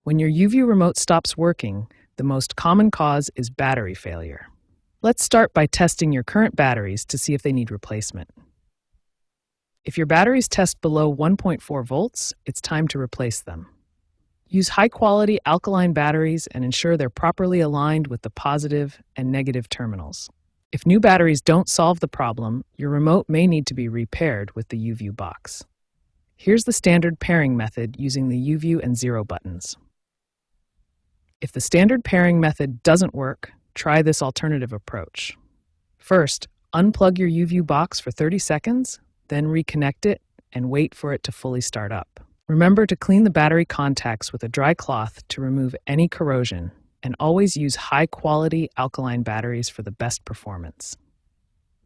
When your UView remote stops working, the most common cause is battery failure. Let's start by testing your current batteries to see if they need replacement. If your batteries test below 1.4 volts, it's time to replace them. Use high-quality alkaline batteries and ensure they're properly aligned with the positive and negative terminals. If new batteries don't solve the problem, your remote may need to be repaired with the YouView Box. Here's the standard pairing method using the YouView and 0 buttons. If the standard pairing method doesn't work, try this alternative approach. First, unplug your YouView Box for 30 seconds, then reconnect it and wait for it to fully start up. Remember to clean the battery contacts with a dry cloth to remove any corrosion, and always use high-quality alkaline batteries for the best performance.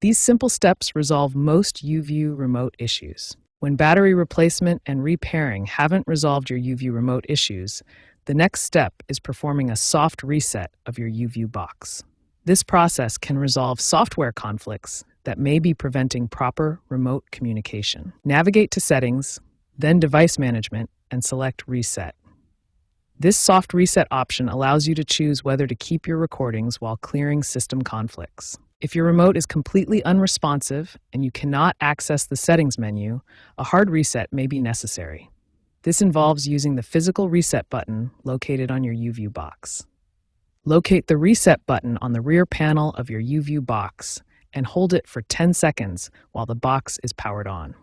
These simple steps resolve most YouView remote issues. When battery replacement and repairing haven't resolved your YouView remote issues, the next step is performing a soft reset of your YouView Box. This process can resolve software conflicts that may be preventing proper remote communication. Navigate to Settings, then Device Management, and select Reset. This soft reset option allows you to choose whether to keep your recordings while clearing system conflicts. If your remote is completely unresponsive and you cannot access the Settings menu, a hard reset may be necessary. This involves using the physical reset button located on your YouView Box. Locate the Reset button on the rear panel of your YouView Box and hold it for 10 seconds while the box is powered on.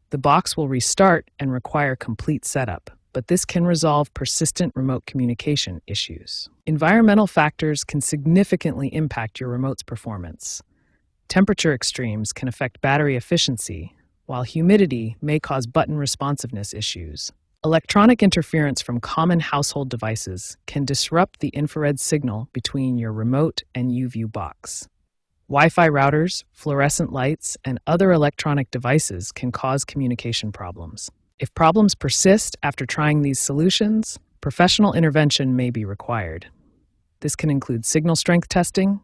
The box will restart and require complete setup, but this can resolve persistent remote communication issues. Environmental factors can significantly impact your remote's performance. Temperature extremes can affect battery efficiency, while humidity may cause button responsiveness issues. Electronic interference from common household devices can disrupt the infrared signal between your remote and YouView Box. Wi-Fi routers, fluorescent lights, and other electronic devices can cause communication problems. If problems persist after trying these solutions, professional intervention may be required. This can include signal strength testing,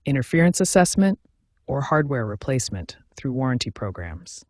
interference assessment, or hardware replacement through warranty programs.